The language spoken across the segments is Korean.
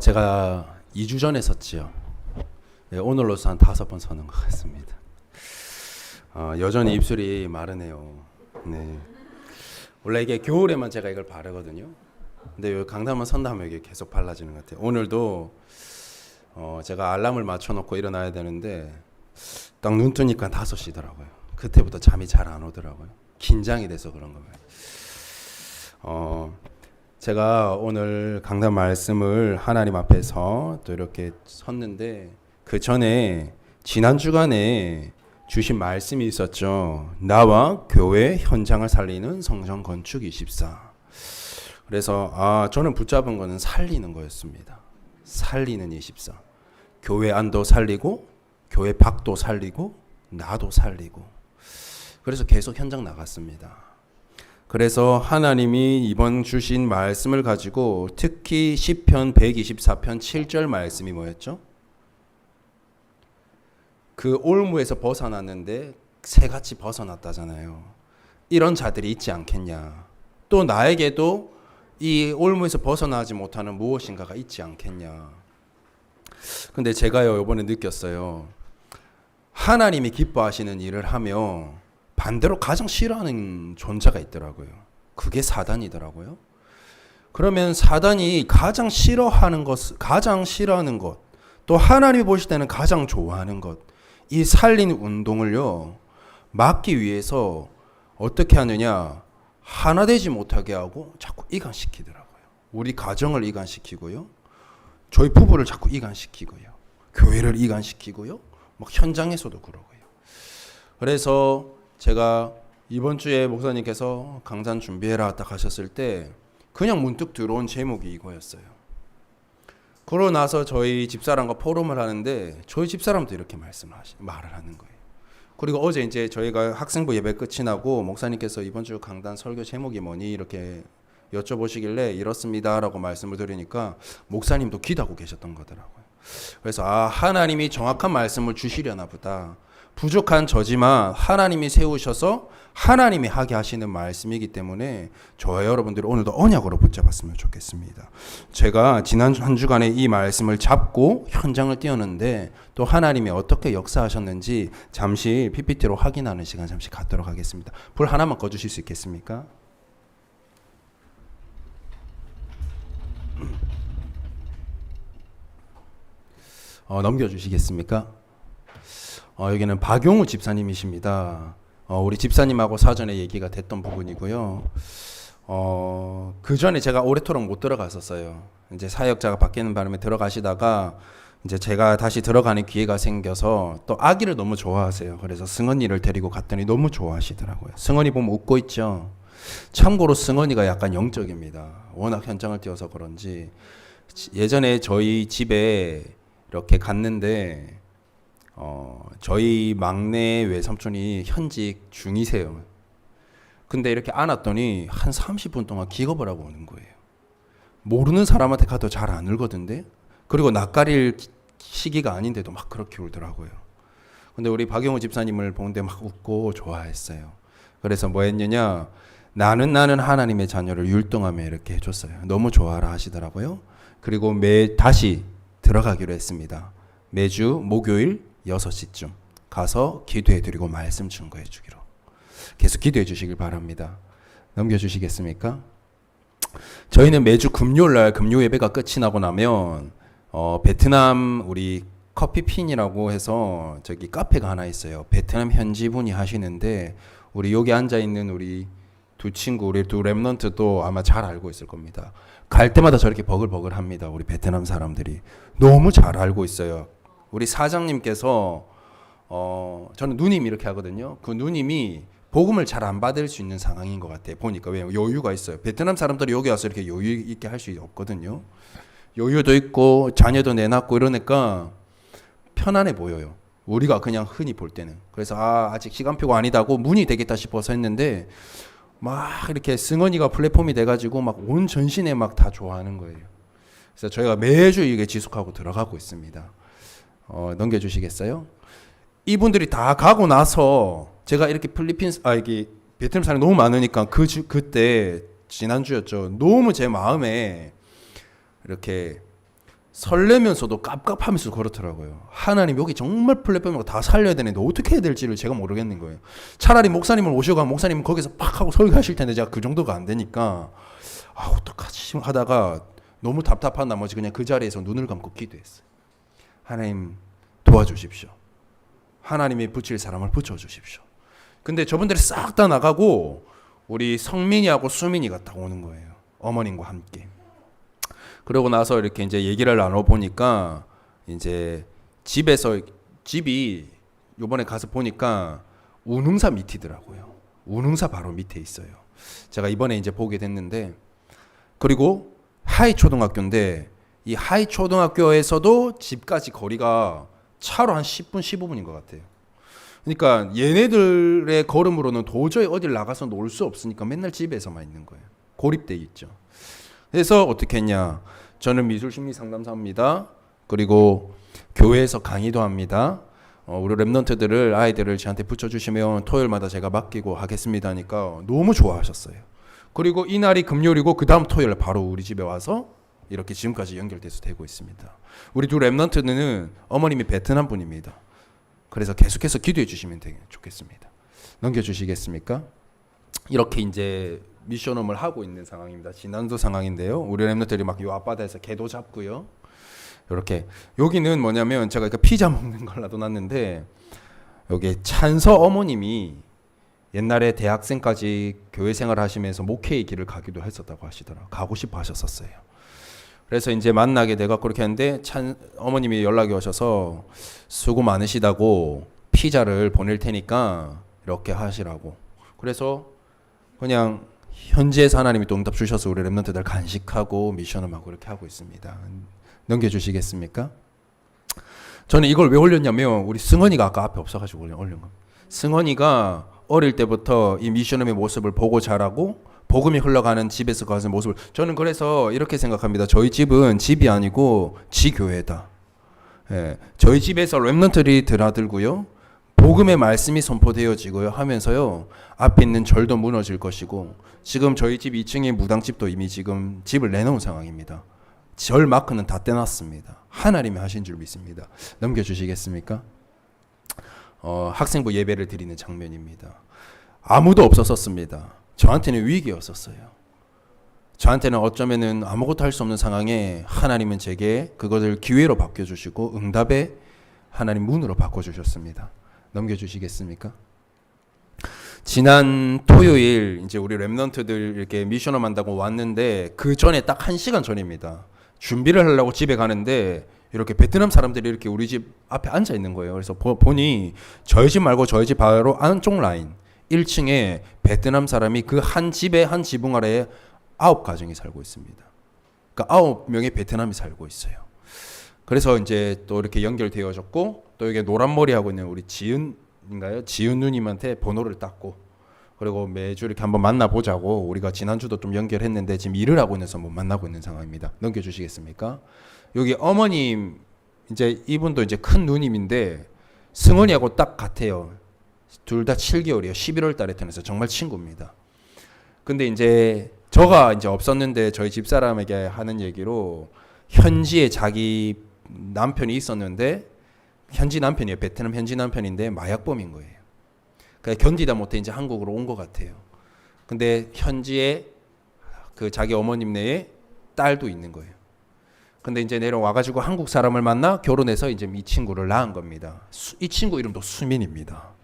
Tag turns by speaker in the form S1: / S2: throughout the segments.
S1: 제가 2주 전에 섰지요. 네, 오늘로서 한 5번 서는 것 같습니다. 여전히 입술이 마르네요. 네. 원래 이게 겨울에만 제가 이걸 바르거든요. 근데 여기 강남만 선다 하면 이게 계속 발라지는 것 같아요. 오늘도 제가 알람을 맞춰놓고 일어나야 되는데 딱 눈 뜨니까 5시더라고요. 그때부터 잠이 잘 안 오더라고요. 긴장이 돼서 그런 거예요. 제가 오늘 강단 말씀을 하나님 앞에서 또 이렇게 섰는데 그 전에 지난 주간에 주신 말씀이 있었죠. 나와 교회 현장을 살리는 성전 건축 24. 그래서 저는 붙잡은 거는 살리는 거였습니다. 살리는 24. 교회 안도 살리고 교회 밖도 살리고 나도 살리고. 그래서 계속 현장 나갔습니다. 그래서 하나님이 이번 주신 말씀을 가지고 특히 시편 124편 7절 말씀이 뭐였죠? 그 올무에서 벗어났는데 새같이 벗어났다잖아요. 이런 자들이 있지 않겠냐. 또 나에게도 이 올무에서 벗어나지 못하는 무엇인가가 있지 않겠냐. 근데 제가요 이번에 느꼈어요. 하나님이 기뻐하시는 일을 하며 반대로 가장 싫어하는 존재가 있더라고요. 그게 사단이더라고요. 그러면 사단이 가장 싫어하는 것, 또 하나님이 보실 때는 가장 좋아하는 것, 이 살리는 운동을요, 막기 위해서 어떻게 하느냐, 하나 되지 못하게 하고 자꾸 이간시키더라고요. 우리 가정을 이간시키고요, 저희 부부를 자꾸 이간시키고요, 교회를 이간시키고요, 막 현장에서도 그러고요. 그래서 제가 이번 주에 목사님께서 강단 준비해라 딱 하셨을 때 그냥 문득 들어온 제목이 이거였어요. 그러고 나서 저희 집사람과 포럼을 하는데 저희 집사람도 이렇게 말을 하는 거예요. 그리고 어제 이제 저희가 학생부 예배 끝이 나고 목사님께서 이번 주 강단 설교 제목이 뭐니 이렇게 여쭤보시길래 이렇습니다라고 말씀을 드리니까 목사님도 기도하고 계셨던 거더라고요. 그래서 하나님이 정확한 말씀을 주시려나 보다. 부족한 저지만 하나님이 세우셔서 하나님이 하게 하시는 말씀이기 때문에 저와 여러분들이 오늘도 언약으로 붙잡았으면 좋겠습니다. 제가 지난 한 주간에 이 말씀을 잡고 현장을 뛰었는데 또 하나님이 어떻게 역사하셨는지 잠시 PPT로 확인하는 시간 잠시 갖도록 하겠습니다. 불 하나만 꺼주실 수 있겠습니까? 넘겨주시겠습니까? 여기는 박용우 집사님이십니다. 우리 집사님하고 사전에 얘기가 됐던 부분이고요. 그 전에 제가 오래도록 못 들어갔었어요. 이제 사역자가 바뀌는 바람에 들어가시다가 이제 제가 다시 들어가는 기회가 생겨서 또 아기를 너무 좋아하세요. 그래서 승언니를 데리고 갔더니 너무 좋아하시더라고요. 승언니 보면 웃고 있죠. 참고로 승언니가 약간 영적입니다. 워낙 현장을 뛰어서 그런지 예전에 저희 집에 이렇게 갔는데 저희 막내 외삼촌이 현직 중이세요. 근데 이렇게 안았더니 한 30분 동안 기겁을 하고 오는 거예요. 모르는 사람한테 가도 잘 안 울거든요. 그리고 낯가릴 시기가 아닌데도 막 그렇게 울더라고요. 근데 우리 박영호 집사님을 보는데 막 웃고 좋아했어요. 그래서 뭐 했느냐, 나는 하나님의 자녀를 율동하며 이렇게 해줬어요. 너무 좋아라 하시더라고요. 그리고 다시 들어가기로 했습니다. 매주 목요일 6시쯤 가서 기도해드리고 말씀 증거해주기로. 계속 기도해 주시길 바랍니다. 넘겨주시겠습니까? 저희는 매주 금요일날 금요 예배가 끝이 나고 나면 베트남 우리 커피핀이라고 해서 저기 카페가 하나 있어요. 베트남 현지 분이 하시는데 우리 여기 앉아 있는 우리 두 친구, 우리 두 랩런트도 아마 잘 알고 있을 겁니다. 갈 때마다 저렇게 버글버글합니다. 우리 베트남 사람들이 너무 잘 알고 있어요. 우리 사장님께서 저는 누님 이렇게 하거든요. 그 누님이 복음을 잘 안 받을 수 있는 상황인 것 같아요. 보니까 왜 여유가 있어요. 베트남 사람들이 여기 와서 이렇게 여유 있게 할 수 없거든요. 여유도 있고 자녀도 내놨고 이러니까 편안해 보여요. 우리가 그냥 흔히 볼 때는. 그래서 아직 시간표가 아니다고 문이 되겠다 싶어서 했는데 막 이렇게 승언이가 플랫폼이 돼가지고 막 온 전신에 막 다 좋아하는 거예요. 그래서 저희가 매주 이게 지속하고 들어가고 있습니다. 넘겨주시겠어요? 이분들이 다 가고 나서 제가 이렇게 이게 베트남 사람이 너무 많으니까 그때 지난주였죠. 너무 제 마음에 이렇게 설레면서도 깝깝하면서 그렇더라고요. 하나님 여기 정말 플랫폼을 다 살려야 되는데 어떻게 해야 될지를 제가 모르겠는 거예요. 차라리 목사님을 오셔가 목사님은 거기서 팍 하고 설교하실 텐데 제가 그 정도가 안 되니까 어떡하지 하다가 너무 답답한 나머지 그냥 그 자리에서 눈을 감고 기도했어요. 하나님 도와주십시오. 하나님이 붙일 사람을 붙여주십시오. 근데 저분들이 싹 다 나가고 우리 성민이하고 수민이가 딱 오는 거예요. 어머님과 함께. 그러고 나서 이렇게 이제 얘기를 나눠보니까 이제 집이 요번에 가서 보니까 운흥사 밑이더라고요. 운흥사 바로 밑에 있어요. 제가 이번에 이제 보게 됐는데, 그리고 하이 초등학교인데 이 하이 초등학교에서도 집까지 거리가 차로 한 10분 15분인 것 같아요. 그러니까 얘네들의 걸음으로는 도저히 어딜 나가서 놀 수 없으니까 맨날 집에서만 있는 거예요. 고립돼 있죠. 그래서 어떻게 했냐? 저는 미술심리 상담사입니다. 그리고 교회에서 강의도 합니다. 우리 랩런트들을 아이들을 저한테 붙여주시면 토요일마다 제가 맡기고 하겠습니다 하니까 너무 좋아하셨어요. 그리고 이날이 금요일이고 그 다음 토요일 바로 우리 집에 와서 이렇게 지금까지 연결돼서 되고 있습니다. 우리 두 랩런트는 어머님이 베트남 분입니다. 그래서 계속해서 기도해 주시면 되게 좋겠습니다. 넘겨주시겠습니까? 이렇게 이제 미션홈을 하고 있는 상황입니다. 지난주 상황인데요. 우리 랩런트들이 막 요 앞바다에서 개도 잡고요. 이렇게 여기는 뭐냐면 제가 그 피자 먹는 걸 놔둬놨는데 여기 찬서 어머님이 옛날에 대학생까지 교회 생활 하시면서 목회의 길을 가기도 했었다고 하시더라고요. 가고 싶어 하셨었어요. 그래서 이제 만나게 돼서 그렇게 했는데 어머님이 연락이 오셔서 수고 많으시다고 피자를 보낼 테니까 이렇게 하시라고. 그래서 그냥 현지에서 하나님이 또 응답 주셔서 우리 랩런트들 간식하고 미션을 하고 이렇게 하고 있습니다. 넘겨주시겠습니까? 저는 이걸 왜 올렸냐면 우리 승원이가 아까 앞에 없어가지고 올린 겁니다. 승원이가 어릴 때부터 이 미션홈의 모습을 보고 자라고 복음이 흘러가는 집에서 가는 모습을, 저는 그래서 이렇게 생각합니다. 저희 집은 집이 아니고 지교회다. 예, 저희 집에서 랩런트들이 드나들고요, 복음의 말씀이 선포되어지고요 하면서요 앞에 있는 절도 무너질 것이고, 지금 저희 집 2층의 무당집도 이미 지금 집을 내놓은 상황입니다. 절 마크는 다 떼놨습니다. 하나님이 하신 줄 믿습니다. 넘겨주시겠습니까? 학생부 예배를 드리는 장면입니다. 아무도 없었습니다. 저한테는 위기였었어요. 저한테는 어쩌면은 아무것도 할 수 없는 상황에 하나님은 제게 그것을 기회로 바꿔주시고 응답의 하나님 문으로 바꿔주셨습니다. 넘겨주시겠습니까? 지난 토요일 이제 우리 랩런트들 이렇게 미션을 만다고 왔는데 그 전에 딱 1시간 전입니다. 준비를 하려고 집에 가는데 이렇게 베트남 사람들이 이렇게 우리 집 앞에 앉아 있는 거예요. 그래서 보니 저희 집 말고 저희 집 바로 안쪽 라인 1층에 베트남 사람이 그 한 집에 한 지붕 아래에 9가정이 살고 있습니다. 그러니까 9명의 베트남이 살고 있어요. 그래서 이제 또 이렇게 연결되어졌고, 또 이게 노란머리 하고 있는 우리 지은인가요? 지은 누님한테 번호를 땄고, 그리고 매주 이렇게 한번 만나보자고 우리가 지난주도 좀 연결했는데 지금 일을 하고 있어서 못 만나고 있는 상황입니다. 넘겨주시겠습니까? 여기 어머님, 이제 이분도 이제 큰 누님인데 승원이하고 딱 같아요. 둘 다 7개월이에요. 11월 달에 태어나서 정말 친구입니다. 근데 이제 저가 이제 없었는데 저희 집사람에게 하는 얘기로 현지에 자기 남편이 있었는데, 현지 남편이에요. 베트남 현지 남편인데 마약범인 거예요. 그러니까 견디다 못해 이제 한국으로 온 것 같아요. 근데 현지에 그 자기 어머님 내에 딸도 있는 거예요. 근데 이제 내려와가지고 한국 사람을 만나 결혼해서 이제 이 친구를 낳은 겁니다. 이 친구 이름도 수민입니다.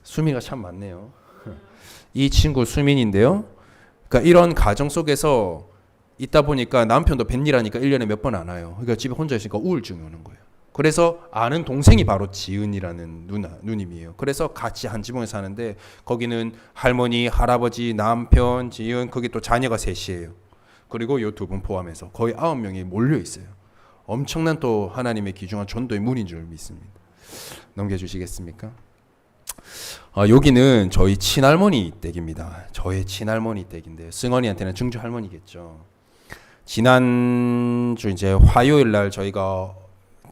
S1: 수민이가 참 많네요. 이 친구 수민인데요. 그러니까 이런 가정 속에서 있다 보니까 남편도 뱃일하니까 1년에 몇 번 안 와요. 그러니까 집에 혼자 있으니까 우울증이 오는 거예요. 그래서 아는 동생이 바로 지은이라는 누님이에요. 그래서 같이 한 지붕에 사는데 거기는 할머니, 할아버지, 남편, 지은, 거기 또 자녀가 셋이에요. 그리고 이 두 분 포함해서 거의 9명이 몰려 있어요. 엄청난 또 하나님의 귀중한 전도의 문인 줄 믿습니다. 넘겨주시겠습니까? 여기는 저희 친할머니 댁입니다. 저의 친할머니 댁인데요. 승원이한테는 증조 할머니겠죠. 지난주 이제 화요일 날 저희가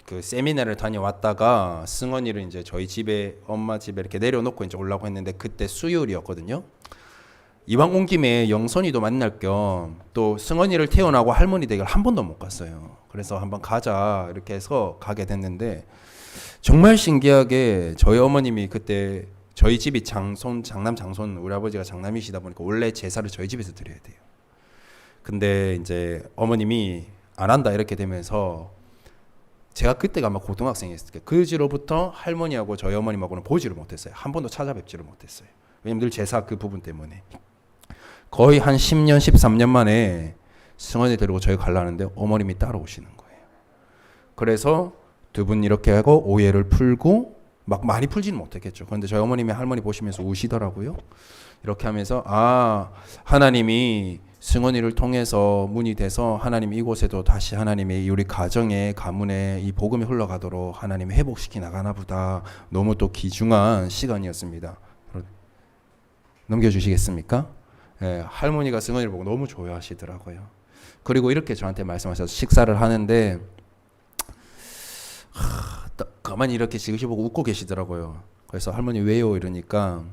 S1: 그 세미나를 다녀왔다가 승원이를 이제 저희 집에, 엄마 집에 이렇게 내려놓고 이제 오려고 했는데 그때 수요일이었거든요. 이왕 온 김에 영선이도 만날 겸 또 승원이를 태어나고 할머니 댁을 한 번도 못 갔어요. 그래서 한번 가자 이렇게 해서 가게 됐는데 정말 신기하게 저희 어머님이 그때 저희 집이 장남 장손 우리 아버지가 장남이시다 보니까 원래 제사를 저희 집에서 드려야 돼요. 근데 이제 어머님이 안 한다 이렇게 되면서 제가 그때가 아마 고등학생이었을 때 그 뒤로부터 할머니하고 저희 어머님하고는 보지를 못했어요. 한 번도 찾아뵙지를 못했어요. 왜냐면 늘 제사 그 부분 때문에. 거의 한 10년 13년 만에 승원이 데리고 저희 가려는데 어머님이 따라오시는 거예요. 그래서 두 분 이렇게 하고 오해를 풀고 막 많이 풀지는 못했겠죠. 그런데 저희 어머님이 할머니 보시면서 우시더라고요. 이렇게 하면서 하나님이 승원이를 통해서 문이 돼서 하나님 이곳에도 다시 하나님이 우리 가정에 가문에 이 복음이 흘러가도록 하나님이 회복시키 나가나 보다. 너무 또 귀중한 시간이었습니다. 넘겨주시겠습니까? 예, 할머니가 승원이를 보고 너무 좋아하시더라고요. 그리고 이렇게 저한테 말씀하셔서 식사를 하는데 가만히 이렇게 지그시 보고 웃고 계시더라고요. 그래서 할머니 왜요? 이러니까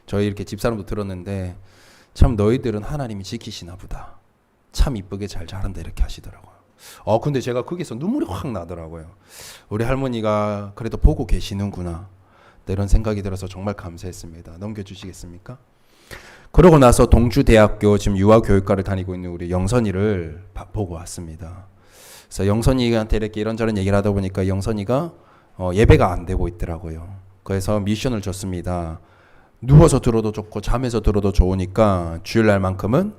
S1: 저희 이렇게 집사람도 들었는데 참 너희들은 하나님이 지키시나 보다. 참 이쁘게 잘 자란다 이렇게 하시더라고요. 근데 제가 거기서 눈물이 확 나더라고요. 우리 할머니가 그래도 보고 계시는구나. 이런 생각이 들어서 정말 감사했습니다. 넘겨주시겠습니까? 그러고 나서 동주대학교 지금 유아교육과를 다니고 있는 우리 영선이를 보고 왔습니다. 그래서 영선이한테 이렇게 이런저런 얘기를 하다 보니까 영선이가 예배가 안 되고 있더라고요. 그래서 미션을 줬습니다. 누워서 들어도 좋고 잠에서 들어도 좋으니까 주일날만큼은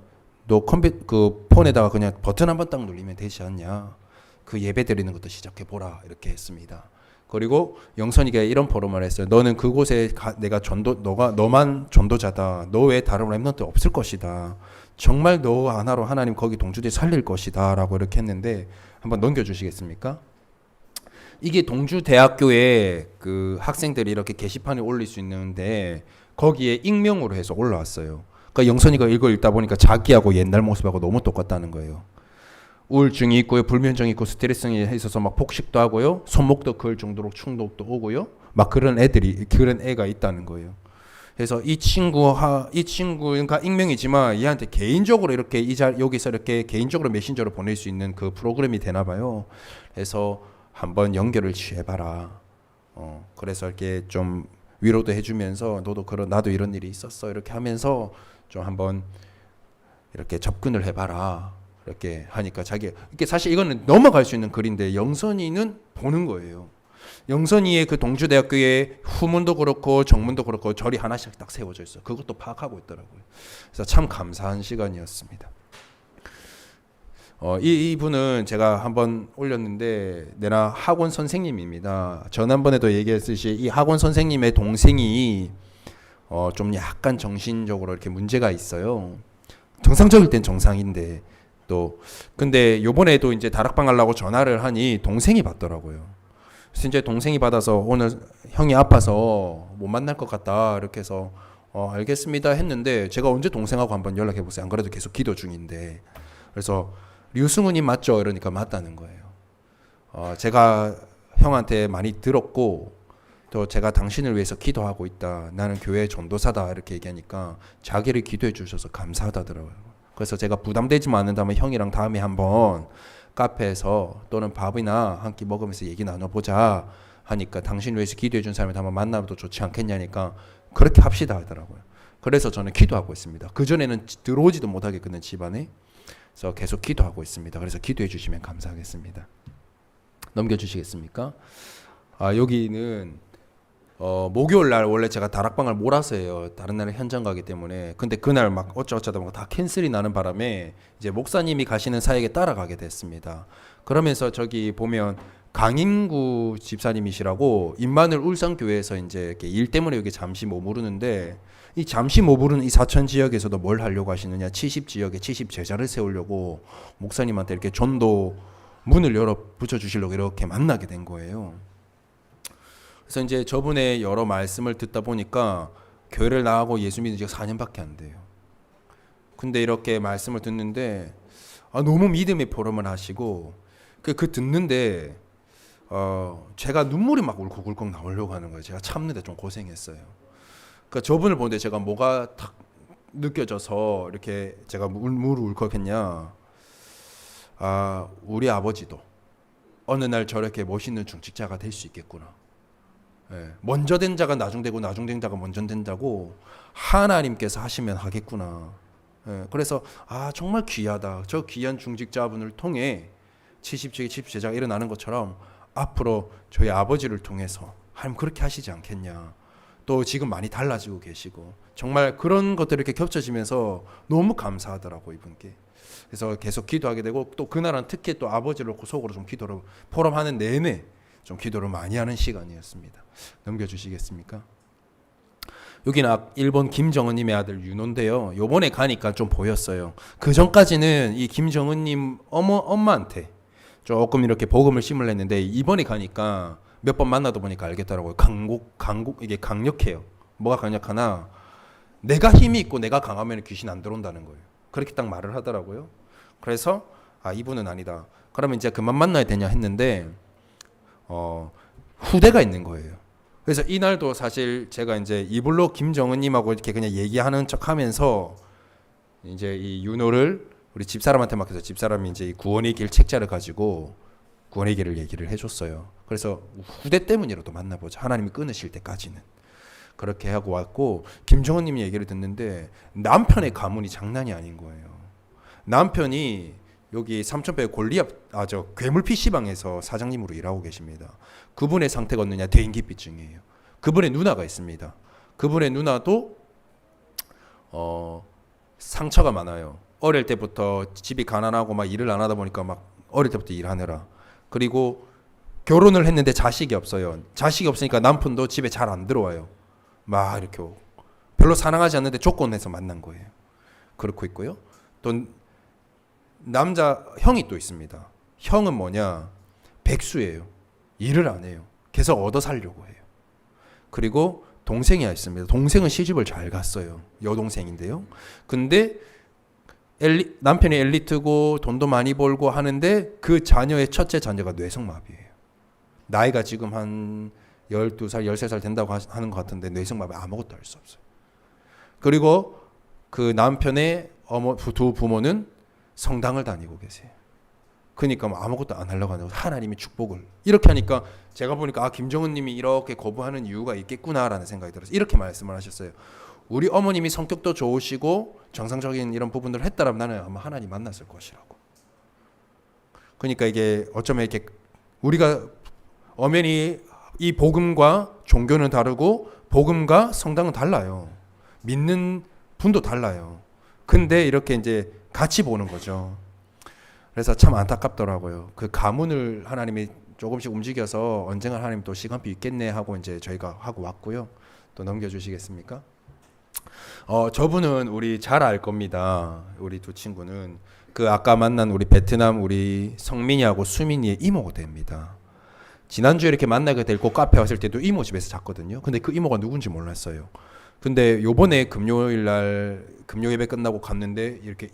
S1: 너 그 폰에다가 그냥 버튼 한 번 딱 누르면 되지 않냐. 그 예배 드리는 것도 시작해 보라 이렇게 했습니다. 그리고 영선이가 이런 포럼을 했어요. 너는 그곳에 내가 너만 전도자다. 너 외에 다른 랩런트 없을 것이다. 정말 너 하나로 하나님 거기 동주대 살릴 것이다. 라고 이렇게 했는데 한번 넘겨주시겠습니까? 이게 동주대학교에 그 학생들이 이렇게 게시판에 올릴 수 있는데 거기에 익명으로 해서 올라왔어요. 그러니까 영선이가 이걸 읽다 보니까 자기하고 옛날 모습하고 너무 똑같다는 거예요. 우울증이 있고요, 불면증이 있고 스트레스가 있어서 막 폭식도 하고요, 손목도 그을 정도로 충동도 오고요, 막 그런 애가 있다는 거예요. 그래서 이 친구가 익명이지만 얘한테 개인적으로 이렇게 여기서 이렇게 개인적으로 메신저로 보낼 수 있는 그 프로그램이 되나 봐요. 그래서 한번 연결을 취해봐라. 그래서 이렇게 좀 위로도 해주면서 나도 이런 일이 있었어 이렇게 하면서 좀 한번 이렇게 접근을 해봐라. 이렇게 하니까 이게 사실 이거는 넘어갈 수 있는 글인데 영선이는 보는 거예요. 영선이의 그 동주대학교의 후문도 그렇고 정문도 그렇고 절이 하나씩 딱 세워져 있어요. 그것도 파악하고 있더라고요. 그래서 참 감사한 시간이었습니다. 이분은 제가 한번 올렸는데 내나 학원 선생님입니다. 지난번에도 얘기했듯이 이 학원 선생님의 동생이 좀 약간 정신적으로 이렇게 문제가 있어요. 정상적일 땐 정상인데 근데 요번에도 이제 다락방 하려고 전화를 하니 동생이 받더라고요. 그래서 이제 동생이 받아서 오늘 형이 아파서 못 만날 것 같다 이렇게 해서 알겠습니다 했는데 제가 언제 동생하고 한번 연락해 보세요. 안 그래도 계속 기도 중인데. 그래서 류승우님 맞죠? 이러니까 맞다는 거예요. 제가 형한테 많이 들었고 또 제가 당신을 위해서 기도하고 있다. 나는 교회 전도사다 이렇게 얘기하니까 자기를 기도해 주셔서 감사하다더라고요. 그래서 제가 부담되지만 않는다면 형이랑 다음에 한번 카페에서 또는 밥이나 한 끼 먹으면서 얘기 나눠보자 하니까 당신 위해서 기도해 준 사람을 한번 만나도 좋지 않겠냐니까 그렇게 합시다 하더라고요. 그래서 저는 기도하고 있습니다. 그전에는 들어오지도 못하게 그는 집안에. 그래서 계속 기도하고 있습니다. 그래서 기도해 주시면 감사하겠습니다. 넘겨주시겠습니까? 여기는 목요일 날 원래 제가 다락방을 몰아서 해요. 다른 날은 현장 가기 때문에. 근데 그날 막 어쩌다 보니까 다 캔슬이 나는 바람에 이제 목사님이 가시는 사역에 따라가게 됐습니다. 그러면서 저기 보면 강인구 집사님이시라고 인마늘 울산교회에서 이제 이렇게 일 때문에 여기 잠시 머무르는데 이 잠시 머무르는 이 사천 지역에서도 뭘 하려고 하시느냐, 70지역에 70제자를 세우려고 목사님한테 이렇게 전도 문을 열어 붙여주시려고 이렇게 만나게 된 거예요. 그래서 이제 저분의 여러 말씀을 듣다 보니까 교회를 나가고 예수 믿은 지가 4년밖에 안 돼요. 근데 이렇게 말씀을 듣는데 너무 믿음의 포럼을 하시고 그 듣는데 제가 눈물이 막 울컥울컥 나오려고 하는 거예요. 제가 참는데 좀 고생했어요. 그러니까 저분을 보는데 제가 뭐가 탁 느껴져서 이렇게 제가 뭘 울컥했냐. 우리 아버지도 어느 날 저렇게 멋있는 중직자가 될 수 있겠구나. 예, 먼저 된 자가 나중되고 나중된 자가 먼저 된다고 하나님께서 하시면 하겠구나. 예, 그래서 정말 귀하다. 저 귀한 중직자분을 통해 70세기 70제자가 일어나는 것처럼 앞으로 저희 아버지를 통해서 하나님 그렇게 하시지 않겠냐. 또 지금 많이 달라지고 계시고 정말 그런 것들이 이렇게 겹쳐지면서 너무 감사하더라고 이분께. 그래서 계속 기도하게 되고 또 그날은 특히 또 아버지를 놓고 속으로 좀 기도를 포럼하는 내내 좀 기도를 많이 하는 시간이었습니다. 넘겨주시겠습니까? 여기는 일본 김정은님의 아들 윤호인데요. 요번에 가니까 좀 보였어요. 그 전까지는 이 김정은님 엄마한테 조금 이렇게 복음을 심으려 했는데 이번에 가니까 몇 번 만나다 보니까 알겠더라고요. 이게 강력해요. 뭐가 강력하나 내가 힘이 있고 내가 강하면 귀신 안 들어온다는 거예요. 그렇게 딱 말을 하더라고요. 그래서 이분은 아니다. 그러면 이제 그만 만나야 되냐 했는데 후대가 있는 거예요. 그래서 이날도 사실 제가 이제 이불로 김정은님하고 이렇게 그냥 얘기하는 척하면서 이제 이 윤호를 우리 집사람한테 맡겨서 집사람이 이제 구원의 길 책자를 가지고 구원의 길을 얘기를 해줬어요. 그래서 후대 때문이라도 만나보자. 하나님이 끊으실 때까지는. 그렇게 하고 왔고 김정은님이 얘기를 듣는데 남편의 가문이 장난이 아닌 거예요. 남편이 여기 삼천포의 골리앗 저 괴물 PC방에서 사장님으로 일하고 계십니다. 그분의 상태가 어느냐 대인기피증이에요. 그분의 누나가 있습니다. 그분의 누나도 상처가 많아요. 어릴 때부터 집이 가난하고 막 일을 안 하다 보니까 막 어릴 때부터 일하느라 그리고 결혼을 했는데 자식이 없어요. 자식이 없으니까 남편도 집에 잘 안 들어와요. 막 이렇게 별로 사랑하지 않는데 조건에서 만난 거예요. 그렇고 있고요. 또 남자 형이 또 있습니다. 형은 뭐냐? 백수예요. 일을 안 해요. 계속 얻어 살려고 해요. 그리고 동생이 있습니다. 동생은 시집을 잘 갔어요. 여동생인데요. 근데 남편이 엘리트고 돈도 많이 벌고 하는데 그 자녀의 첫째 자녀가 뇌성마비예요. 나이가 지금 한 12살, 13살 된다고 하는 것 같은데 뇌성마비 아무것도 할 수 없어요. 그리고 그 남편의 두 부모는 성당을 다니고 계세요. 그러니까 뭐 아무것도 안 하려고 하는 하나님의 축복을 이렇게 하니까 제가 보니까 김정은 님이 이렇게 거부하는 이유가 있겠구나라는 생각이 들어서 이렇게 말씀을 하셨어요. 우리 어머님이 성격도 좋으시고 정상적인 이런 부분들을 했다라면 나는 아마 하나님 만났을 것이라고. 그러니까 이게 어쩌면 이렇게 우리가 엄연히 이 복음과 종교는 다르고 복음과 성당은 달라요. 믿는 분도 달라요. 근데 이렇게 이제 같이 보는 거죠. 그래서 참 안타깝더라고요. 그 가문을 하나님이 조금씩 움직여서 언젠가 하나님 또 시간표 있겠네 하고 이제 저희가 하고 왔고요. 또 넘겨주시겠습니까? 저분은 우리 잘 알 겁니다. 우리 두 친구는 그 아까 만난 우리 베트남 우리 성민이하고 수민이의 이모가 됩니다. 지난주에 이렇게 만나게 되고 카페 왔을 때도 이모 집에서 잤거든요. 근데 그 이모가 누군지 몰랐어요. 근데 요번에 금요일 날 금요 예배 끝나고 갔는데 이렇게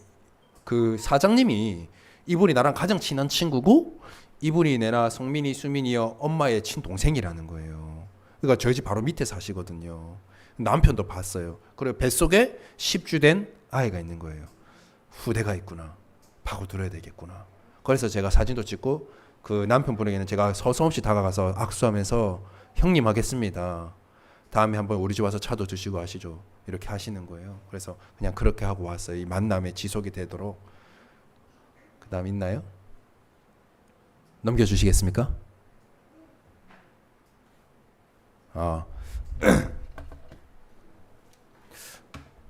S1: 그 사장님이 이분이 나랑 가장 친한 친구고 이분이 내나 성민이 수민이요 엄마의 친동생이라는 거예요. 그러니까 저희 집 바로 밑에 사시거든요. 남편도 봤어요. 그리고 뱃속에 10주 된 아이가 있는 거예요. 후대가 있구나. 파고들어야 되겠구나. 그래서 제가 사진도 찍고 그 남편분에게는 제가 서슴없이 다가가서 악수하면서 형님 하겠습니다. 다음에 한번 우리 집 와서 차도 드시고 하시죠. 이렇게 하시는 거예요. 그래서 그냥 그렇게 하고 왔어요. 이 만남의 지속이 되도록. 그 다음 있나요? 넘겨주시겠습니까?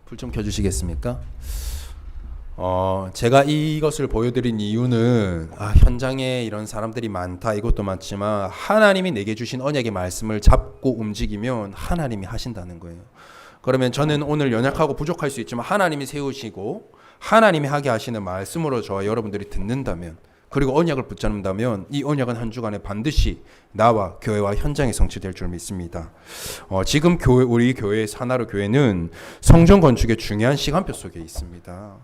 S1: 불 좀 켜주시겠습니까? 제가 이것을 보여드린 이유는 현장에 이런 사람들이 많다 이것도 많지만 하나님이 내게 주신 언약의 말씀을 잡고 움직이면 하나님이 하신다는 거예요. 그러면 저는 오늘 연약하고 부족할 수 있지만 하나님이 세우시고 하나님이 하게 하시는 말씀으로 저와 여러분들이 듣는다면 그리고 언약을 붙잡는다면 이 언약은 한 주간에 반드시 나와 교회와 현장에 성취될 줄 믿습니다. 지금 우리 교회 사나로 교회는 성전 건축의 중요한 시간표 속에 있습니다.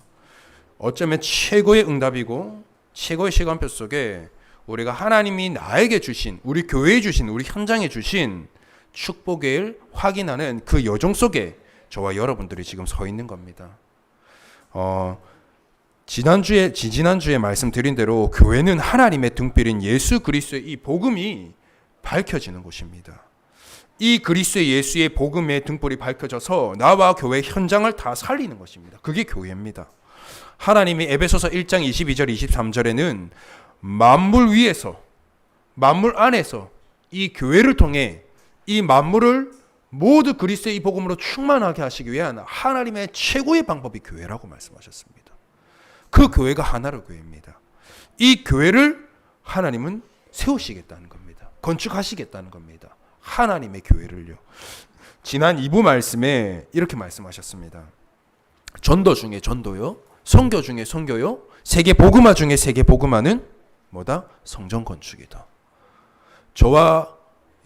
S1: 어쩌면 최고의 응답이고 최고의 시간표 속에 우리가 하나님이 나에게 주신 우리 교회에 주신 우리 현장에 주신 축복을 확인하는 그 여정 속에 저와 여러분들이 지금 서 있는 겁니다. 지지난주에 말씀드린 대로 교회는 하나님의 등불인 예수 그리스도의 이 복음이 밝혀지는 곳입니다. 이 그리스도의 예수의 복음의 등불이 밝혀져서 나와 교회 현장을 다 살리는 것입니다. 그게 교회입니다. 하나님이 에베소서 1장 22절 23절에는 만물 위에서 만물 안에서 이 교회를 통해 이 만물을 모두 그리스도의 이 복음으로 충만하게 하시기 위한 하나님의 최고의 방법이 교회라고 말씀하셨습니다. 그 교회가 하나로 교회입니다. 이 교회를 하나님은 세우시겠다는 겁니다. 건축하시겠다는 겁니다. 하나님의 교회를요. 지난 2부 말씀에 이렇게 말씀하셨습니다. 전도 중에 전도요, 선교 중에 선교요, 세계 복음화 중에 세계 복음화는 뭐다? 성전 건축이다. 저와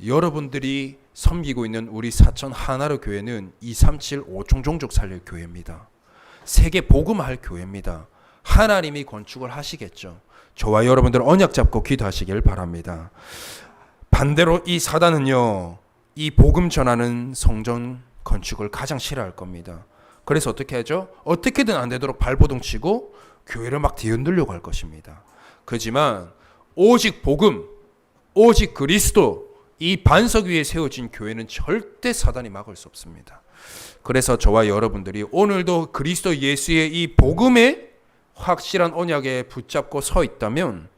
S1: 여러분들이 섬기고 있는 우리 사천 하나로 교회는 237 5총 종족 살릴 교회입니다. 세계 복음화할 교회입니다. 하나님이 건축을 하시겠죠. 저와 여러분들 언약 잡고 기도하시길 바랍니다. 반대로 이 사단은요, 이 복음 전하는 성전 건축을 가장 싫어할 겁니다. 그래서 어떻게 하죠? 어떻게든 안 되도록 발버둥 치고 교회를 막 뒤흔들려고 할 것입니다. 그렇지만 오직 복음, 오직 그리스도, 이 반석 위에 세워진 교회는 절대 사단이 막을 수 없습니다. 그래서 저와 여러분들이 오늘도 그리스도 예수의 이 복음에 확실한 언약에 붙잡고 서 있다면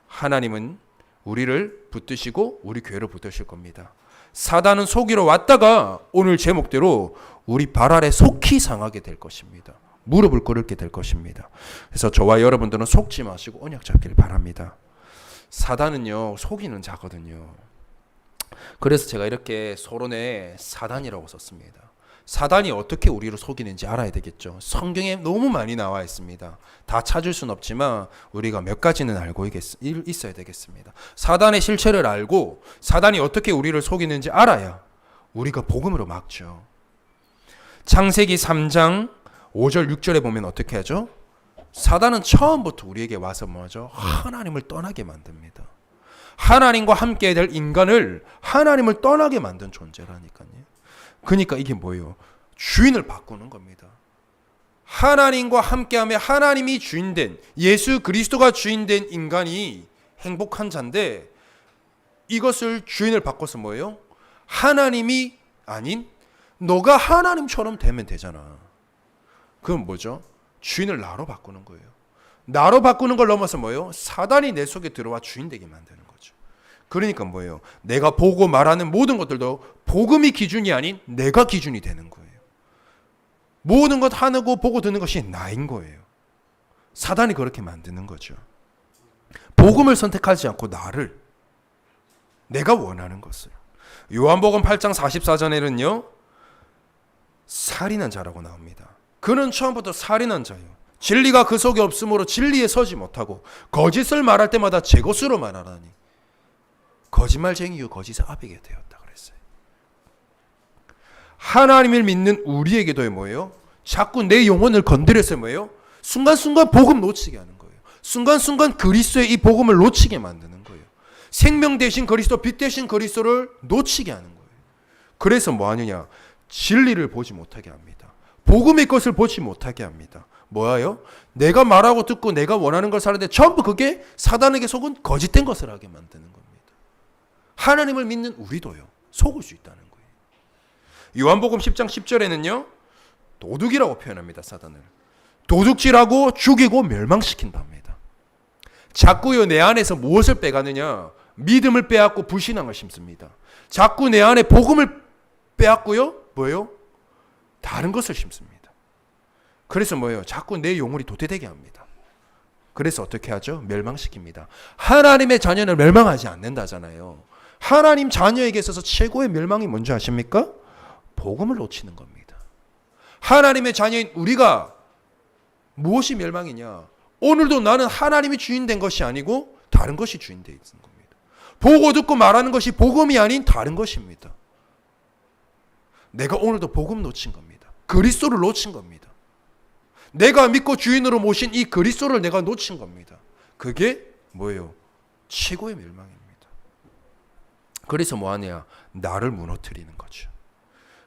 S1: 하나님은 우리를 붙드시고 우리 교회를 붙드실 겁니다. 사단은 속이러 왔다가 오늘 제목대로 우리 발 아래 속히 상하게 될 것입니다. 무릎을 꿇게 될 것입니다. 그래서 저와 여러분들은 속지 마시고 언약 잡기를 바랍니다. 사단은요, 속이는 자거든요. 그래서 제가 이렇게 서론에 사단이라고 썼습니다. 사단이 어떻게 우리를 속이는지 알아야 되겠죠. 성경에 너무 많이 나와 있습니다. 다 찾을 수는 없지만 우리가 몇 가지는 알고 있어야 되겠습니다. 사단의 실체를 알고 사단이 어떻게 우리를 속이는지 알아야 우리가 복음으로 막죠. 창세기 3장 5절 6절에 보면 어떻게 하죠? 사단은 처음부터 우리에게 와서 뭐죠? 하나님을 떠나게 만듭니다. 하나님과 함께 될 인간을 하나님을 떠나게 만든 존재라니까요. 그러니까 이게 뭐예요? 주인을 바꾸는 겁니다. 하나님과 함께하며 하나님이 주인된, 예수 그리스도가 주인된 인간이 행복한 자인데 이것을 주인을 바꿔서 뭐예요? 하나님이 아닌 너가 하나님처럼 되면 되잖아. 그건 뭐죠? 주인을 나로 바꾸는 거예요. 나로 바꾸는 걸 넘어서 뭐예요? 사단이 내 속에 들어와 주인 되게 만드는 거죠. 그러니까 뭐예요? 내가 보고 말하는 모든 것들도 복음이 기준이 아닌 내가 기준이 되는 거예요. 모든 것 하고 보고 듣는 것이 나인 거예요. 사단이 그렇게 만드는 거죠. 복음을 선택하지 않고 나를, 내가 원하는 것을. 요한복음 8장 44절에는요, 살인한 자라고 나옵니다. 그는 처음부터 살인한 자예요. 진리가 그 속에 없으므로 진리에 서지 못하고 거짓을 말할 때마다 제 것으로 말하라니 거짓말쟁이요 거짓의 아비게 되었다 그랬어요. 하나님을 믿는 우리에게도 뭐예요? 자꾸 내 영혼을 건드려서 뭐예요? 순간순간 복음 놓치게 하는 거예요. 순간순간 그리스도의 이 복음을 놓치게 만드는 거예요. 생명 대신 그리스도, 빛 대신 그리스도를 놓치게 하는 거예요. 그래서 뭐 하느냐? 진리를 보지 못하게 합니다. 복음의 것을 보지 못하게 합니다. 뭐예요? 내가 말하고 듣고 내가 원하는 걸 사는데 전부 그게 사단에게 속은 거짓된 것을 하게 만드는 겁니다. 하나님을 믿는 우리도요, 속을 수 있다는 거예요. 요한복음 10장 10절에는요, 도둑이라고 표현합니다. 사단을 도둑질하고 죽이고 멸망시킨답니다. 자꾸요 내 안에서 무엇을 빼가느냐? 믿음을 빼앗고 불신앙을 심습니다. 자꾸 내 안에 복음을 빼앗고요, 뭐예요? 다른 것을 심습니다. 그래서 뭐예요? 자꾸 내 영혼이 도태되게 합니다. 그래서 어떻게 하죠? 멸망시킵니다. 하나님의 자녀는 멸망하지 않는다잖아요. 하나님 자녀에게 있어서 최고의 멸망이 뭔지 아십니까? 복음을 놓치는 겁니다. 하나님의 자녀인 우리가 무엇이 멸망이냐? 오늘도 나는 하나님이 주인 된 것이 아니고 다른 것이 주인 되어 있는 겁니다. 보고 듣고 말하는 것이 복음이 아닌 다른 것입니다. 내가 오늘도 복음 놓친 겁니다. 그리스도를 놓친 겁니다. 내가 믿고 주인으로 모신 이 그리스도를 내가 놓친 겁니다. 그게 뭐예요? 최고의 멸망입니다. 그래서 뭐 하냐? 나를 무너뜨리는 거죠.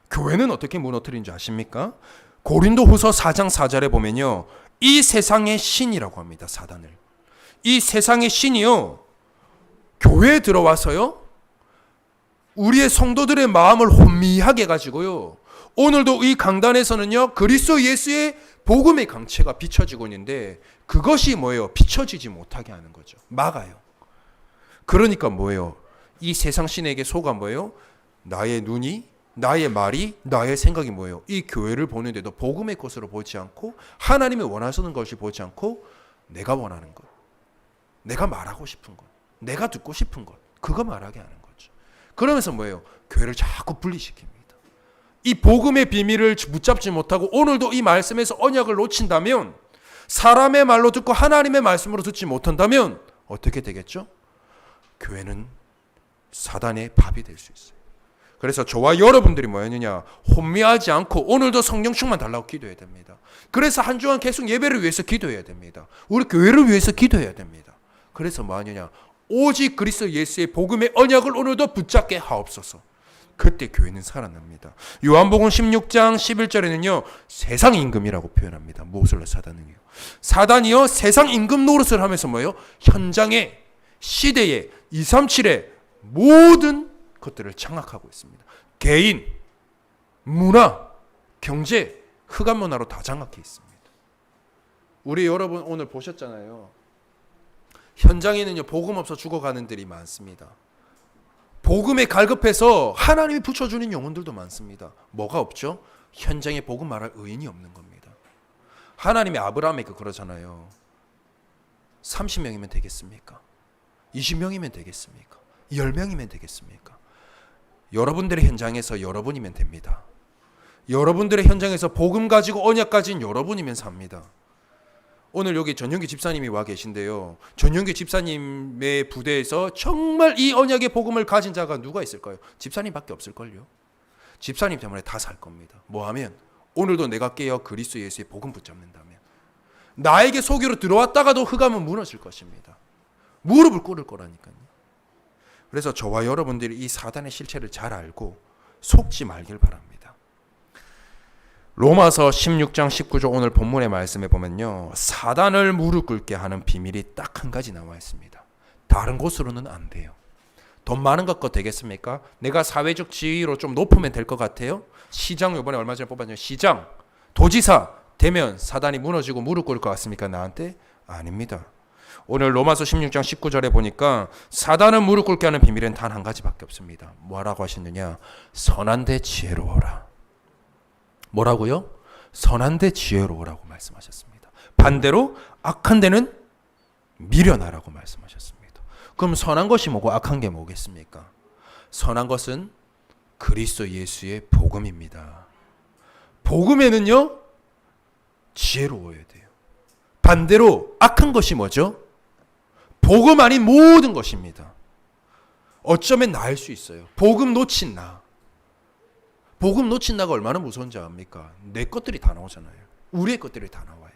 S1: 교회는 어떻게 무너뜨리는지 아십니까? 고린도후서 4장 4절에 보면요,
S2: 이 세상의 신이라고 합니다. 사단을. 이 세상의 신이요, 교회에 들어와서요, 우리의 성도들의 마음을 혼미하게 가지고요, 오늘도 이 강단에서는요, 그리스도 예수의 복음의 강체가 비춰지고 있는데, 그것이 뭐예요? 비춰지지 못하게 하는 거죠. 막아요. 그러니까 뭐예요? 이 세상 신에게 속아 뭐예요? 나의 눈이, 나의 말이, 나의 생각이 뭐예요? 이 교회를 보는데도 복음의 것으로 보지 않고, 하나님이 원하시는 것이 보지 않고, 내가 원하는 것, 내가 말하고 싶은 것, 내가 듣고 싶은 것, 그거 말하게 하는 거죠. 그러면서 뭐예요? 교회를 자꾸 분리시킵니다. 이 복음의 비밀을 붙잡지 못하고 오늘도 이 말씀에서 언약을 놓친다면, 사람의 말로 듣고 하나님의 말씀으로 듣지 못한다면 어떻게 되겠죠? 교회는 사단의 밥이 될 수 있어요. 그래서 저와 여러분들이 뭐였느냐, 혼미하지 않고 오늘도 성령 충만 달라고 기도해야 됩니다. 그래서 한 주간 계속 예배를 위해서 기도해야 됩니다. 우리 교회를 위해서 기도해야 됩니다. 그래서 뭐하느냐, 오직 그리스도 예수의 복음의 언약을 오늘도 붙잡게 하옵소서. 그때 교회는 살아납니다. 요한복음 16장 11절에는요, 세상 임금이라고 표현합니다. 무엇을 사단은요? 사단이요, 세상 임금 노릇을 하면서 뭐예요? 현장에, 시대에, 237의 모든 것들을 장악하고 있습니다. 개인, 문화, 경제, 흑암 문화로 다 장악해 있습니다. 우리 여러분 오늘 보셨잖아요. 현장에는요, 복음 없어 죽어가는 들이 많습니다. 복음에 갈급해서 하나님이 붙여주는 영혼들도 많습니다. 뭐가 없죠? 현장에 복음 말할 의인이 없는 겁니다. 하나님이 아브라함에게 그러잖아요. 30명이면 되겠습니까? 20명이면 되겠습니까? 10명이면 되겠습니까? 여러분들의 현장에서 여러분이면 됩니다. 여러분들의 현장에서 복음 가지고 언약 가진 여러분이면 삽니다. 오늘 여기 전용기 집사님이 와 계신데요. 전용기 집사님의 부대에서 정말 이 언약의 복음을 가진 자가 누가 있을까요? 집사님밖에 없을걸요. 집사님 때문에 다 살 겁니다. 뭐하면 오늘도 내가 깨어 그리스도 예수의 복음 붙잡는다면, 나에게 속이로 들어왔다가도 흑암은 무너질 것입니다. 무릎을 꿇을 거라니까요. 그래서 저와 여러분들이 이 사단의 실체를 잘 알고 속지 말길 바랍니다. 로마서 16장 19절 오늘 본문의 말씀에 보면요, 사단을 무릎 꿇게 하는 비밀이 딱 한 가지 나와 있습니다. 다른 곳으로는 안 돼요. 돈 많은 것 되겠습니까? 내가 사회적 지위로 좀 높으면 될 것 같아요? 시장, 이번에 얼마 전에 뽑았죠. 시장, 도지사 되면 사단이 무너지고 무릎 꿇을 것 같습니까? 나한테? 아닙니다. 오늘 로마서 16장 19절에 보니까 사단을 무릎 꿇게 하는 비밀은 단 한 가지밖에 없습니다. 뭐라고 하셨느냐? 선한 데 지혜로워라. 뭐라고요? 선한 데 지혜로우라고 말씀하셨습니다. 반대로 악한 데는 미련하라고 말씀하셨습니다. 그럼 선한 것이 뭐고 악한 게 뭐겠습니까? 선한 것은 그리스도 예수의 복음입니다. 복음에는요, 지혜로워야 돼요. 반대로 악한 것이 뭐죠? 복음 아닌 모든 것입니다. 어쩌면 나일 수 있어요. 복음 놓친 나. 복음 놓친 나가 얼마나 무서운지 압니까? 내 것들이 다 나오잖아요. 우리의 것들이 다 나와요.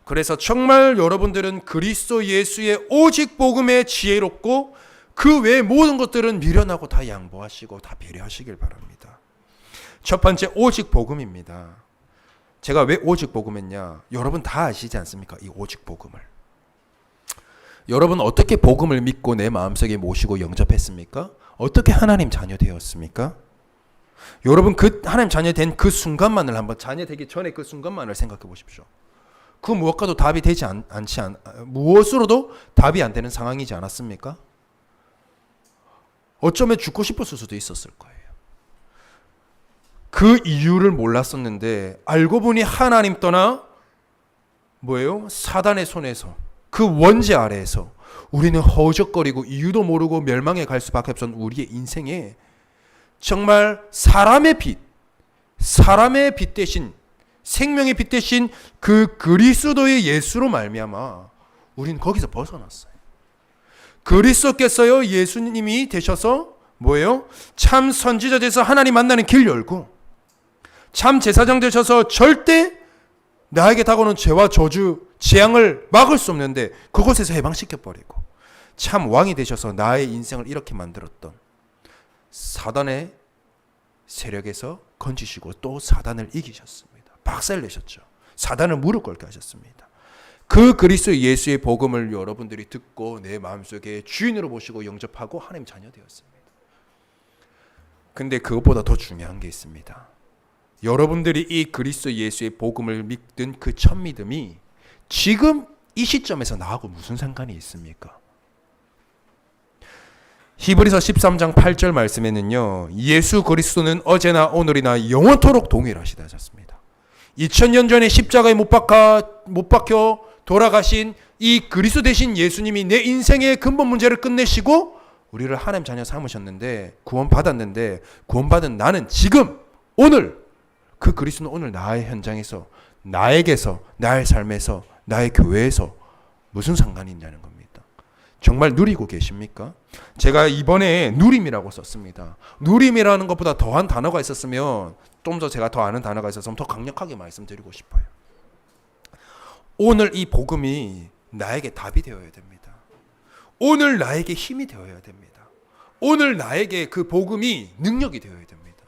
S2: 그래서 정말 여러분들은 그리스도 예수의 오직 복음에 지혜롭고 그 외의 모든 것들은 미련하고 다 양보하시고 다 배려하시길 바랍니다. 첫 번째, 오직 복음입니다. 제가 왜 오직 복음했냐? 여러분 다 아시지 않습니까? 이 오직 복음을. 여러분 어떻게 복음을 믿고 내 마음속에 모시고 영접했습니까? 어떻게 하나님 자녀 되었습니까? 여러분 그 하나님 자녀 된 그 순간만을 한번, 자녀 되기 전에 그 순간만을 생각해 보십시오. 그 무엇과도 답이 되지 무엇으로도 답이 안 되는 상황이지 않았습니까? 어쩌면 죽고 싶었을 수도 있었을 거예요. 그 이유를 몰랐었는데 알고 보니 하나님 떠나 뭐예요? 사단의 손에서, 그 원죄 아래에서 우리는 허우적거리고 이유도 모르고 멸망에 갈 수밖에 없었던 우리의 인생에 정말 사람의 빛 대신, 생명의 빛 대신 그 그리스도의 예수로 말미암아 우리는 거기서 벗어났어요. 그리스도께서요, 예수님이 되셔서 뭐예요? 참 선지자 돼서 하나님 만나는 길 열고, 참 제사장 되셔서 절대 나에게 다가오는 죄와 저주, 재앙을 막을 수 없는데 그곳에서 해방시켜버리고, 참 왕이 되셔서 나의 인생을 이렇게 만들었던 사단의 세력에서 건지시고 또 사단을 이기셨습니다. 박살내셨죠. 사단을 무릎 꿇게 하셨습니다. 그 그리스도 예수의 복음을 여러분들이 듣고 내 마음속에 주인으로 모시고 영접하고 하나님 자녀 되었습니다. 근데 그것보다 더 중요한 게 있습니다. 여러분들이 이 그리스도 예수의 복음을 믿는 그 첫 믿음이 지금 이 시점에서 나하고 무슨 상관이 있습니까? 히브리서 13장 8절 말씀에는요, 예수 그리스도는 어제나 오늘이나 영원토록 동일하시다 하셨습니다. 2000년 전에 십자가에 못 박혀 돌아가신 이 그리스도 되신 예수님이 내 인생의 근본 문제를 끝내시고 우리를 하나님 자녀 삼으셨는데, 구원받았는데, 구원받은 나는 지금 오늘 그 그리스도는 오늘 나의 현장에서, 나에게서, 나의 삶에서, 나의 교회에서 무슨 상관이 있냐는 겁니다. 정말 누리고 계십니까? 제가 이번에 누림이라고 썼습니다. 누림이라는 것보다 더한 단어가 있었으면, 좀 더 제가 더 아는 단어가 있었으면 더 강력하게 말씀드리고 싶어요. 오늘 이 복음이 나에게 답이 되어야 됩니다. 오늘 나에게 힘이 되어야 됩니다. 오늘 나에게 그 복음이 능력이 되어야 됩니다.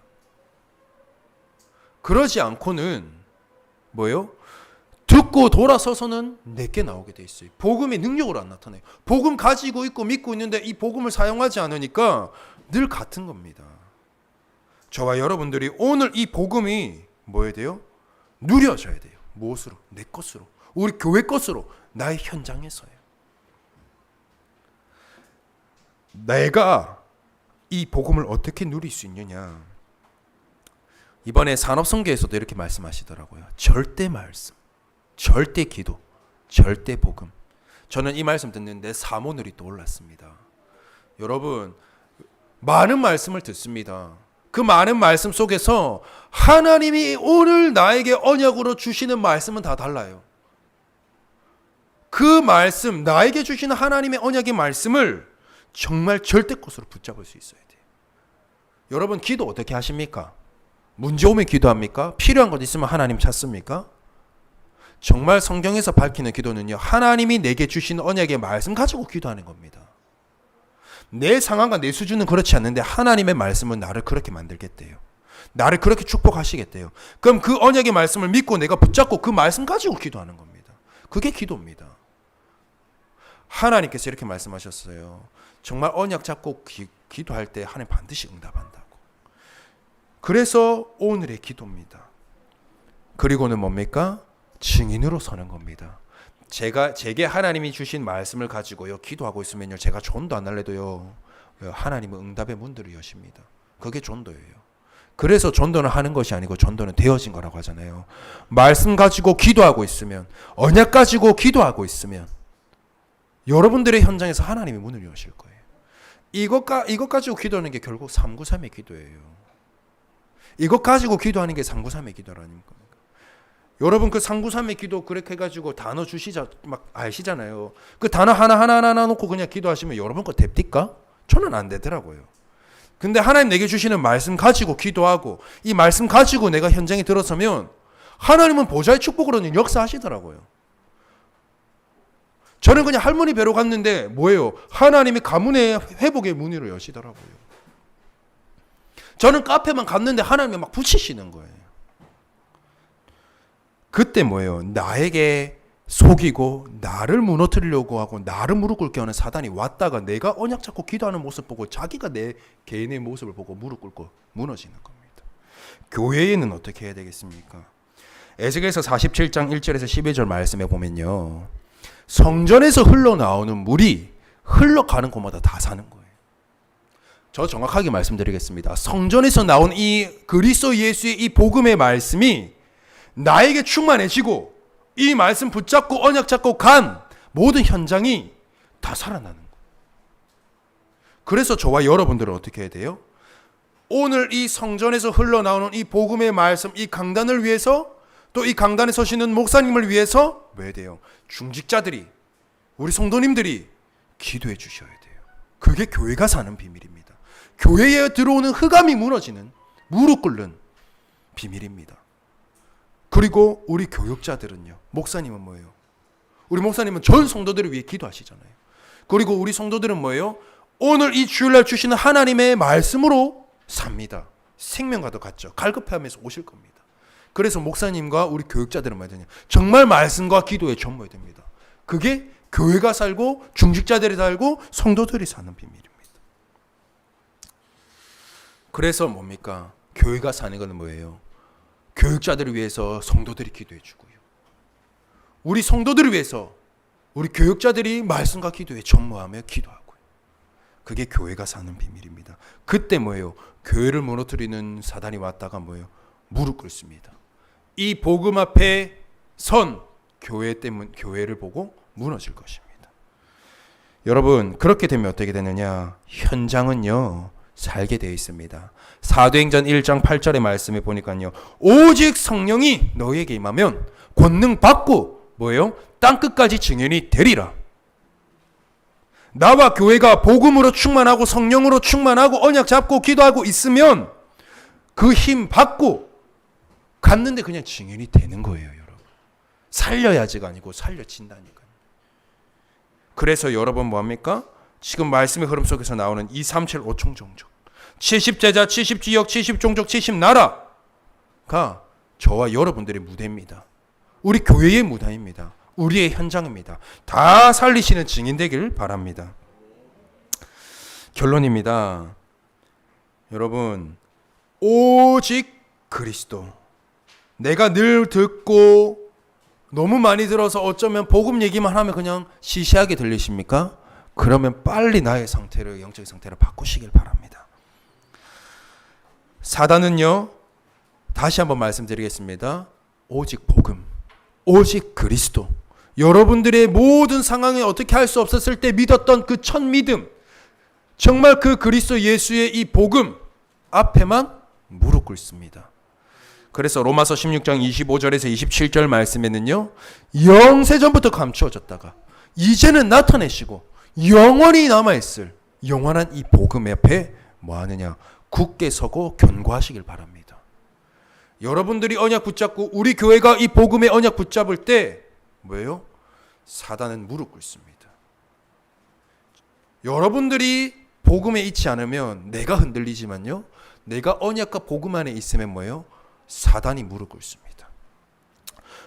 S2: 그러지 않고는 뭐예요? 듣고 돌아서서는 내게 나오게 돼 있어요. 복음의 능력으로 안 나타나요. 복음 가지고 있고 믿고 있는데 이 복음을 사용하지 않으니까 늘 같은 겁니다. 저와 여러분들이 오늘 이 복음이 뭐해야 돼요? 누려져야 돼요. 무엇으로? 내 것으로. 우리 교회 것으로. 나의 현장에서요. 내가 이 복음을 어떻게 누릴 수 있느냐? 이번에 산업선교에서도 이렇게 말씀하시더라고요. 절대 말씀, 절대 기도, 절대 복음. 저는 이 말씀 듣는데 사모늘이 떠올랐습니다. 여러분, 많은 말씀을 듣습니다. 그 많은 말씀 속에서 하나님이 오늘 나에게 언약으로 주시는 말씀은 다 달라요. 그 말씀, 나에게 주시는 하나님의 언약의 말씀을 정말 절대 것으로 붙잡을 수 있어야 돼요. 여러분, 기도 어떻게 하십니까? 문제 오면 기도합니까? 필요한 것 있으면 하나님 찾습니까? 정말 성경에서 밝히는 기도는요, 하나님이 내게 주신 언약의 말씀 가지고 기도하는 겁니다. 내 상황과 내 수준은 그렇지 않는데 하나님의 말씀은 나를 그렇게 만들겠대요. 나를 그렇게 축복하시겠대요. 그럼 그 언약의 말씀을 믿고 내가 붙잡고 그 말씀 가지고 기도하는 겁니다. 그게 기도입니다. 하나님께서 이렇게 말씀하셨어요. 정말 언약 잡고 기도할 때 하나님 반드시 응답한다고. 그래서 오늘의 기도입니다. 그리고는 뭡니까? 증인으로 서는 겁니다. 제게 하나님이 주신 말씀을 가지고요 기도하고 있으면요, 제가 전도 안 할래도요 하나님은 응답의 문들을 여십니다. 그게 전도예요. 그래서 전도는 하는 것이 아니고 전도는 되어진 거라고 하잖아요. 말씀 가지고 기도하고 있으면, 언약 가지고 기도하고 있으면 여러분들의 현장에서 하나님이 문을 여실 거예요. 이것 가지고 기도하는 게 결국 393의 기도예요. 이것 가지고 기도하는 게 393의 기도라는 겁니다. 여러분, 그 393의 기도 그렇게 해가지고 단어 주시자 막 아시잖아요. 그 단어 하나 놓고 그냥 기도하시면 여러분 거 됩니까? 저는 안 되더라고요. 근데 하나님 내게 주시는 말씀 가지고 기도하고 이 말씀 가지고 내가 현장에 들어서면 하나님은 보좌의 축복으로는 역사하시더라고요. 저는 그냥 할머니 뵈러 갔는데 뭐예요? 하나님이 가문의 회복의 문을 여시더라고요. 저는 카페만 갔는데 하나님이 막 붙이시는 거예요. 그때 뭐예요? 나에게 속이고 나를 무너뜨리려고 하고 나를 무릎 꿇게 하는 사단이 왔다가 내가 언약 잡고 기도하는 모습 보고 자기가 내 개인의 모습을 보고 무릎 꿇고 무너지는 겁니다. 교회에는 어떻게 해야 되겠습니까? 에스겔서 47장 1절에서 12절 말씀에 보면요, 성전에서 흘러나오는 물이 흘러가는 곳마다 다 사는 거예요. 저 정확하게 말씀드리겠습니다. 성전에서 나온 이 그리스도 예수의 이 복음의 말씀이 나에게 충만해지고 이 말씀 붙잡고 언약 잡고 간 모든 현장이 다 살아나는 거예요. 그래서 저와 여러분들은 어떻게 해야 돼요? 오늘 이 성전에서 흘러나오는 이 복음의 말씀, 이 강단을 위해서, 또 이 강단에 서시는 목사님을 위해서 뭐 해야 돼요? 중직자들이, 우리 성도님들이 기도해 주셔야 돼요. 그게 교회가 사는 비밀입니다. 교회에 들어오는 흑암이 무너지는, 무릎 꿇는 비밀입니다. 그리고 우리 교육자들은요, 목사님은 뭐예요? 우리 목사님은 전 성도들을 위해 기도하시잖아요. 그리고 우리 성도들은 뭐예요? 오늘 이 주일날 주시는 하나님의 말씀으로 삽니다. 생명과도 같죠. 갈급해하면서 오실 겁니다. 그래서 목사님과 우리 교육자들은 뭐야 되냐? 정말 말씀과 기도에 전무해야 됩니다. 그게 교회가 살고 중직자들이 살고 성도들이 사는 비밀입니다. 그래서 뭡니까? 교회가 사는 것은 뭐예요? 교육자들을 위해서 성도들이 기도해 주고요. 우리 성도들을 위해서 우리 교육자들이 말씀과 기도에 전무하며 기도하고요. 그게 교회가 사는 비밀입니다. 그때 뭐예요? 교회를 무너뜨리는 사단이 왔다가 뭐예요? 무릎 꿇습니다. 이 복음 앞에 선 교회를 보고 무너질 것입니다. 여러분, 그렇게 되면 어떻게 되느냐? 현장은요, 살게 되어 있습니다. 사도행전 1장 8절의 말씀에 보니까요, 오직 성령이 너희에게 임하면 권능 받고 뭐예요? 땅끝까지 증인이 되리라. 나와 교회가 복음으로 충만하고 성령으로 충만하고 언약 잡고 기도하고 있으면 그 힘 받고 갔는데 그냥 증인이 되는 거예요, 여러분. 살려야지가 아니고 살려진다니까요. 그래서 여러분 뭐합니까? 지금 말씀의 흐름 속에서 나오는 2, 3, 7, 5총 종족, 70제자, 70지역, 70종족, 70나라가 저와 여러분들의 무대입니다. 우리 교회의 무대입니다. 우리의 현장입니다. 다 살리시는 증인 되길 바랍니다. 결론입니다. 여러분, 오직 그리스도. 내가 늘 듣고 너무 많이 들어서 어쩌면 복음 얘기만 하면 그냥 시시하게 들리십니까? 그러면 빨리 나의 상태를, 영적인 상태를 바꾸시길 바랍니다. 사단은요, 다시 한번 말씀드리겠습니다. 오직 복음, 오직 그리스도. 여러분들의 모든 상황에 어떻게 할 수 없었을 때 믿었던 그 첫 믿음, 정말 그 그리스도 예수의 이 복음 앞에만 무릎 꿇습니다. 그래서 로마서 16장 25절에서 27절 말씀에는요, 영세전부터 감추어졌다가 이제는 나타내시고 영원히 남아있을 영원한 이 복음 앞에 뭐하느냐? 굳게 서고 견고하시길 바랍니다. 여러분들이 언약 붙잡고 우리 교회가 이 복음의 언약 붙잡을 때 뭐예요? 사단은 무릎 꿇습니다. 여러분들이 복음에 있지 않으면 내가 흔들리지만요, 내가 언약과 복음 안에 있으면 뭐예요? 사단이 무릎 꿇습니다.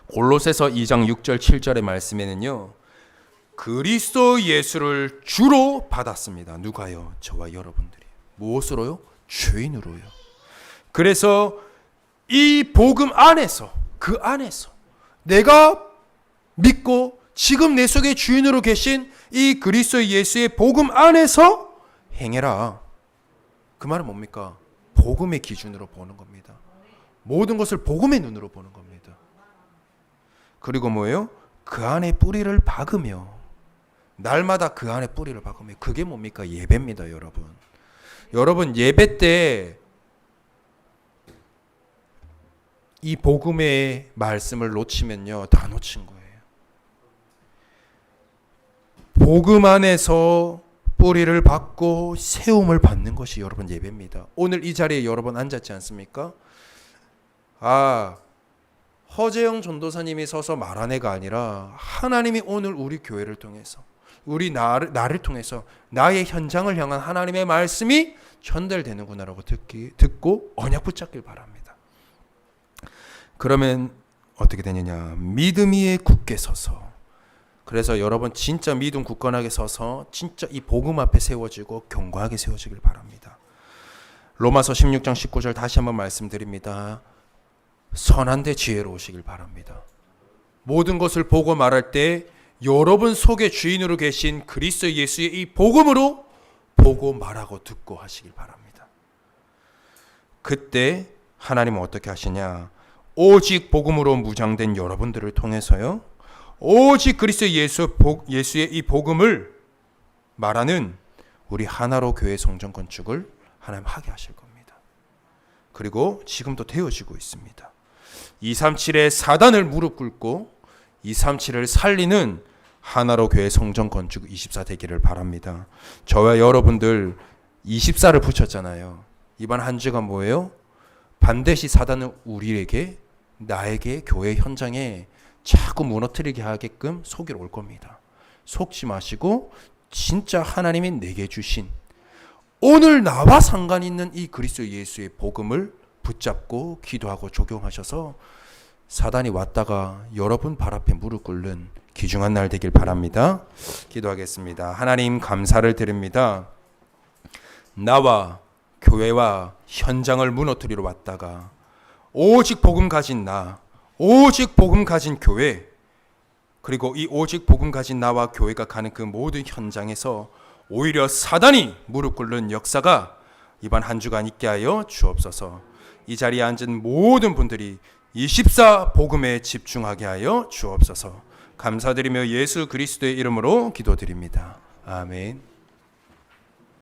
S2: 골로새서 2장 6절 7절의 말씀에는요, 그리스도 예수를 주로 받았습니다. 누가요? 저와 여러분들이. 무엇으로요? 죄인으로요. 그래서 이 복음 안에서, 그 안에서 내가 믿고 지금 내 속에 주인으로 계신 이 그리스도 예수의 복음 안에서 행해라. 그 말은 뭡니까? 복음의 기준으로 보는 겁니다. 모든 것을 복음의 눈으로 보는 겁니다. 그리고 뭐예요? 그 안에 뿌리를 박으며, 날마다 그 안에 뿌리를 박으며, 그게 뭡니까? 예배입니다, 여러분. 여러분, 예배 때 이 복음의 말씀을 놓치면요, 다 놓친 거예요. 복음 안에서 뿌리를 받고 세움을 받는 것이 여러분 예배입니다. 오늘 이 자리에 여러분 앉았지 않습니까? 허재영 전도사님이 서서 말한 애가 아니라 하나님이 오늘 우리 교회를 통해서, 우리 나를 통해서 나의 현장을 향한 하나님의 말씀이 전달되는구나라고 듣고 언약 붙잡길 바랍니다. 그러면 어떻게 되느냐? 믿음 위에 굳게 서서, 그래서 여러분 진짜 믿음 굳건하게 서서 진짜 이 복음 앞에 세워지고 견고하게 세워지길 바랍니다. 로마서 16장 19절 다시 한번 말씀드립니다. 선한데 지혜로우시길 바랍니다. 모든 것을 보고 말할 때 여러분 속에 주인으로 계신 그리스도 예수의 이 복음으로 보고 말하고 듣고 하시길 바랍니다. 그때 하나님은 어떻게 하시냐? 오직 복음으로 무장된 여러분들을 통해서요, 오직 그리스도 예수의 이 복음을 말하는 우리 하나로 교회 성전 건축을 하나님 하게 하실 겁니다. 그리고 지금도 되어지고 있습니다. 237의 사단을 무릎 꿇고 237을 살리는 하나로 교회 성전 건축 24 되기를 바랍니다. 저와 여러분들 24를 붙였잖아요. 이번 한 주가 뭐예요? 반드시 사단은 우리에게, 나에게, 교회 현장에 자꾸 무너뜨리게 하게끔 속이러 올 겁니다. 속지 마시고 진짜 하나님이 내게 주신 오늘 나와 상관 있는 이 그리스도 예수의 복음을
S1: 붙잡고 기도하고 적용하셔서 사단이 왔다가 여러분 발 앞에 무릎 꿇는 귀중한 날 되길 바랍니다. 기도하겠습니다. 하나님 감사를 드립니다. 나와 교회와 현장을 무너뜨리러 왔다가 오직 복음 가진 나, 오직 복음 가진 교회, 그리고 이 오직 복음 가진 나와 교회가 가는 그 모든 현장에서 오히려 사단이 무릎 꿇는 역사가 이번 한 주간 있게 하여 주옵소서. 이 자리에 앉은 모든 분들이 24 복음에 집중하게 하여 주옵소서. 감사드리며 예수 그리스도의 이름으로 기도드립니다. 아멘.